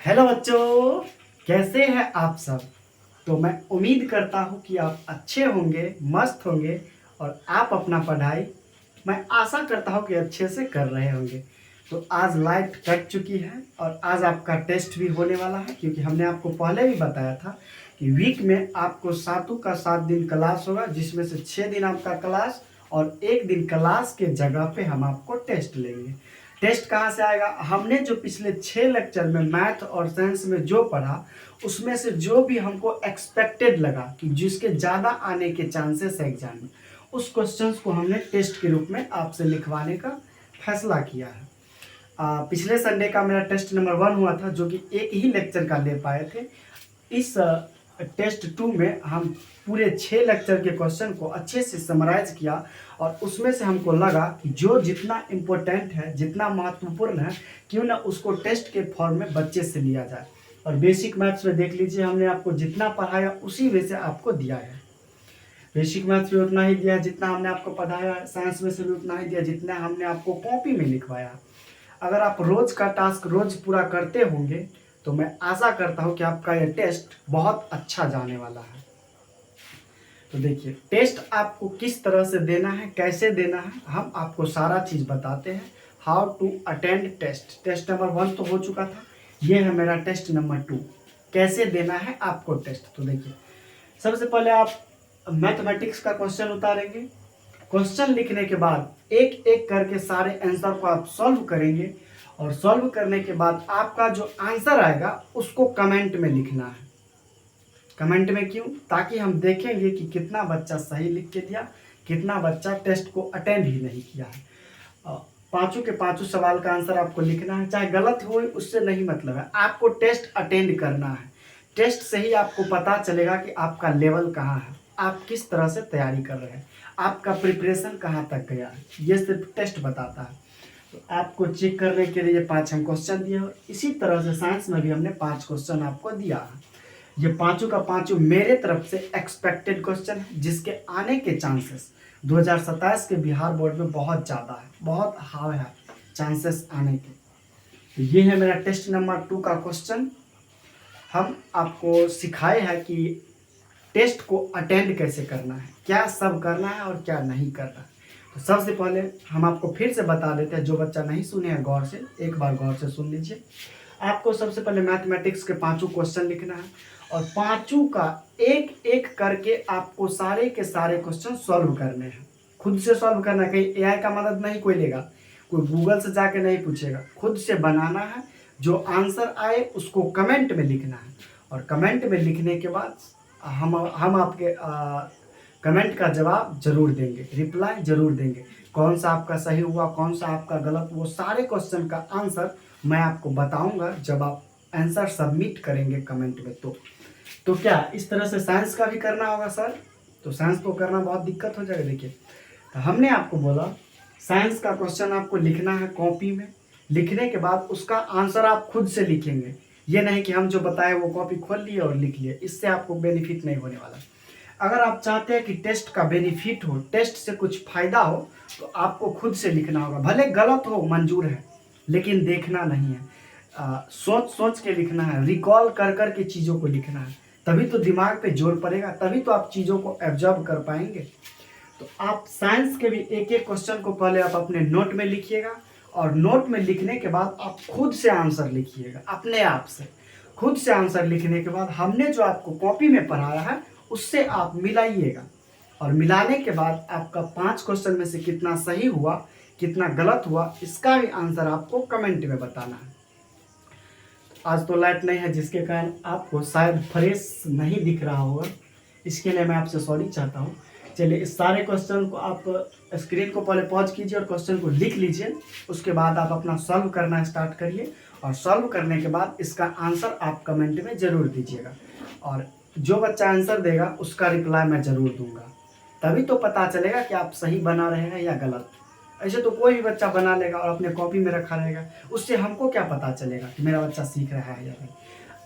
Hello बच्चों, कैसे हैं आप सब। तो मैं उम्मीद करता हूं कि आप अच्छे होंगे, मस्त होंगे और आप अपना पढ़ाई मैं आशा करता हूं कि अच्छे से कर रहे होंगे। तो आज लाइट कट चुकी है और आज आपका टेस्ट भी होने वाला है, क्योंकि हमने आपको पहले भी बताया था कि वीक में आपको सातों का 7 दिन क्लास होगा, जिसमें से 6 दिन आपका क्लास और 1 दिन क्लास के जगह पे हम आपको टेस्ट लेंगे। टेस्ट कहाँ से आएगा? हमने जो पिछले 6 लेक्चर में मैथ और साइंस में जो पढ़ा, उसमें से जो भी हमको एक्सपेक्टेड लगा कि जिसके ज़्यादा आने के चांसेस है एग्जाम में, उस क्वेश्चंस को हमने टेस्ट के रूप में आपसे लिखवाने का फैसला किया है। पिछले संडे का मेरा टेस्ट नंबर 1 हुआ था, जो कि एक ही लेक्चर का ले पाए थे। इस टेस्ट 2 में हम पूरे 6 लेक्चर के क्वेश्चन को अच्छे से समराइज किया और उसमें से हमको लगा कि जो जितना इम्पोर्टेंट है, जितना महत्वपूर्ण है, क्यों ना उसको टेस्ट के फॉर्म में बच्चे से लिया जाए। और बेसिक मैथ्स में देख लीजिए, हमने आपको जितना पढ़ाया उसी वे से आपको दिया है। बेसिक मैथ्स में उतना ही दिया जितना हमने आपको पढ़ाया, साइंस में से भी उतना ही दिया जितना हमने आपको कॉपी में लिखवाया। अगर आप रोज का टास्क रोज पूरा करते होंगे तो मैं आशा करता हूं कि आपका यह टेस्ट बहुत अच्छा जाने वाला है। तो देखिए, टेस्ट आपको किस तरह से देना है, कैसे देना है, हम आपको सारा चीज बताते हैं। How to attend test. Test number 1 तो हो चुका था, ये है मेरा टेस्ट नंबर 2। कैसे देना है आपको टेस्ट? तो देखिए, सबसे पहले आप मैथमेटिक्स का क्वेश्चन उतारेंगे। क्वेश्चन लिखने के बाद एक एक करके सारे आंसर को आप सॉल्व करेंगे और सॉल्व करने के बाद आपका जो आंसर आएगा उसको कमेंट में लिखना है। कमेंट में क्यों? ताकि हम देखेंगे कि कितना बच्चा सही लिख के दिया, कितना बच्चा टेस्ट को अटेंड ही नहीं किया है। पांचों के पांचों सवाल का आंसर आपको लिखना है, चाहे गलत हो उससे नहीं मतलब है, आपको टेस्ट अटेंड करना है। टेस्ट से ही आपको पता चलेगा कि आपका लेवल कहाँ है, आप किस तरह से तैयारी कर रहे हैं, आपका प्रिपरेशन कहाँ तक गया है, ये सिर्फ टेस्ट बताता है। तो आपको चेक करने के लिए 5 हम क्वेश्चन दिए और इसी तरह से साइंस में भी हमने 5 क्वेश्चन आपको दिया है। ये पांचों का पांचों मेरे तरफ से एक्सपेक्टेड क्वेश्चन है, जिसके आने के चांसेस 2027 के बिहार बोर्ड में बहुत ज़्यादा है, बहुत हाई है चांसेस आने के। तो ये है मेरा टेस्ट नंबर 2 का क्वेश्चन। हम आपको सिखाए हैं कि टेस्ट को अटेंड कैसे करना है, क्या सब करना है और क्या नहीं करना है। तो सबसे पहले हम आपको फिर से बता देते हैं, जो बच्चा नहीं सुने हैं गौर से, एक बार गौर से सुन लीजिए। आपको सबसे पहले मैथमेटिक्स के 5 क्वेश्चन लिखना है और 5 का एक एक करके आपको सारे के सारे क्वेश्चन सॉल्व करने हैं। खुद से सॉल्व करना है, कहीं एआई का मदद नहीं कोई लेगा, कोई गूगल से जाके नहीं पूछेगा, खुद से बनाना है। जो आंसर आए उसको कमेंट में लिखना है और कमेंट में लिखने के बाद हम आपके कमेंट का जवाब जरूर देंगे, रिप्लाई जरूर देंगे। कौन सा आपका सही हुआ, कौन सा आपका गलत, वो सारे क्वेश्चन का आंसर मैं आपको बताऊंगा जब आप आंसर सबमिट करेंगे कमेंट में। तो क्या इस तरह से साइंस का भी करना होगा सर? तो साइंस को करना बहुत दिक्कत हो जाएगा। देखिए, तो हमने आपको बोला साइंस का क्वेश्चन आपको लिखना है कॉपी में। लिखने के बाद उसका आंसर आप खुद से लिखेंगे, ये नहीं कि हम जो बताए वो कॉपी खोल लिए और लिख लिए, इससे आपको बेनिफिट नहीं होने वाला। अगर आप चाहते हैं कि टेस्ट का बेनिफिट हो, टेस्ट से कुछ फायदा हो, तो आपको खुद से लिखना होगा। भले गलत हो मंजूर है, लेकिन देखना नहीं है, सोच सोच के लिखना है, रिकॉल कर कर के चीज़ों को लिखना है। तभी तो दिमाग पे जोर पड़ेगा, तभी तो आप चीज़ों को एब्जॉर्ब कर पाएंगे। तो आप साइंस के भी एक एक क्वेश्चन को पहले आप अपने नोट में लिखिएगा और नोट में लिखने के बाद आप खुद से आंसर लिखिएगा अपने आप से। खुद से आंसर लिखने के बाद हमने जो आपको कॉपी में पढ़ाया है उससे आप मिलाइएगा और मिलाने के बाद आपका 5 क्वेश्चन में से कितना सही हुआ, कितना गलत हुआ, इसका भी आंसर आपको कमेंट में बताना है। आज तो लाइट नहीं है, जिसके कारण आपको शायद फ्रेश नहीं दिख रहा होगा, इसके लिए मैं आपसे सॉरी चाहता हूँ। चलिए, इस सारे क्वेश्चन को आप स्क्रीन को पहले पॉज कीजिए और क्वेश्चन को लिख लीजिए। उसके बाद आप अपना सॉल्व करना स्टार्ट करिए और सॉल्व करने के बाद इसका आंसर आप कमेंट में ज़रूर दीजिएगा और जो बच्चा आंसर देगा उसका रिप्लाई मैं ज़रूर दूंगा। तभी तो पता चलेगा कि आप सही बना रहे हैं या गलत। ऐसे तो कोई भी बच्चा बना लेगा और अपने कॉपी में रखा रहेगा, उससे हमको क्या पता चलेगा कि मेरा बच्चा सीख रहा है या नहीं।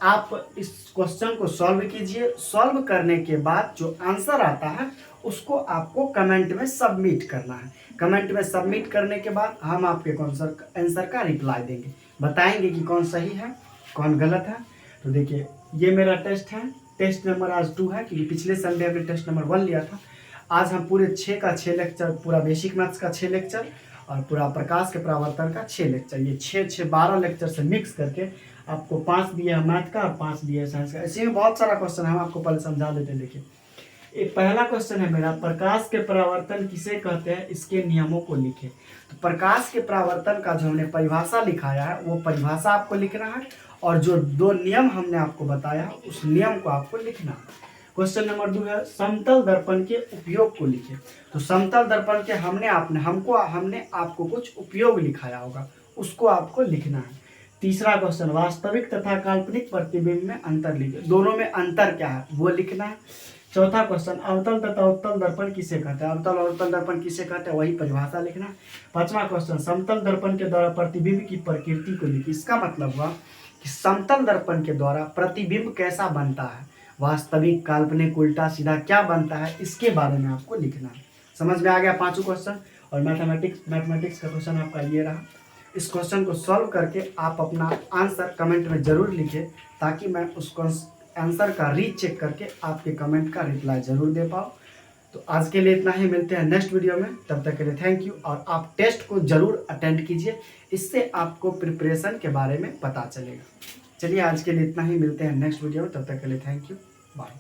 आप इस क्वेश्चन को सॉल्व कीजिए। सॉल्व करने के बाद जो आंसर आता है उसको आपको कमेंट में सबमिट करना है। कमेंट में सबमिट करने के बाद हम आपके आंसर का रिप्लाई देंगे, बताएंगे कि कौन सही है कौन गलत है। तो देखिए ये मेरा टेस्ट है, टेस्ट नंबर आज 2 है, क्योंकि पिछले संडे हमने टेस्ट नंबर 1 लिया था। आज हम पूरे 6 का 6 लेक्चर, पूरा बेसिक मैथ्स का 6 लेक्चर और पूरा प्रकाश के परावर्तन का 6 लेक्चर, ये 6 12 लेक्चर से मिक्स करके आपको 5 दिया है मैथ का और 5 दिया है साइंस का। इसी में बहुत सारा क्वेश्चन है, हम आपको पहले समझा देते हैं। देखिए ये पहला क्वेश्चन है मेरा, प्रकाश के परावर्तन किसे कहते हैं, इसके नियमों को लिखे। तो प्रकाश के परावर्तन का जो हमने परिभाषा लिखाया है वो परिभाषा आपको लिखना है, और जो 2 नियम हमने आपको बताया उस नियम को आपको लिखना है। क्वेश्चन नंबर 2 है, समतल दर्पण के उपयोग को लिखे। तो समतल दर्पण के हमने आपको कुछ उपयोग लिखाया होगा, उसको आपको लिखना है। तीसरा क्वेश्चन, वास्तविक तथा काल्पनिक प्रतिबिंब में अंतर लिखिए, दोनों में अंतर क्या है वो लिखना है। चौथा क्वेश्चन, अवतल तथा उत्तल दर्पण किसे कहते हैं, अवतल और उत्तल दर्पण किसे कहते हैं, वही परिभाषा लिखना है। पांचवा क्वेश्चन, समतल दर्पण के द्वारा प्रतिबिंब की प्रकृति को लिखिए। इसका मतलब हुआ कि समतल दर्पण के द्वारा प्रतिबिंब कैसा बनता है, वास्तविक, काल्पनिक, उल्टा सीधा क्या बनता है, इसके बारे में आपको लिखना है। समझ में आ गया पांचों क्वेश्चन। और मैथमेटिक्स का क्वेश्चन आपका ये रहा। इस क्वेश्चन को सॉल्व करके आप अपना आंसर कमेंट में जरूर लिखें, ताकि मैं उस आंसर का रीचेक करके आपके कमेंट का रिप्लाई जरूर दे पाऊँ। तो आज के लिए इतना ही, मिलते हैं नेक्स्ट वीडियो में, तब तक के लिए थैंक यू। और आप टेस्ट को जरूर अटेंड कीजिए, इससे आपको प्रिपरेशन के बारे में पता चलेगा। चलिए आज के लिए इतना ही, मिलते हैं नेक्स्ट वीडियो में, तब तक के लिए थैंक यू, बाय।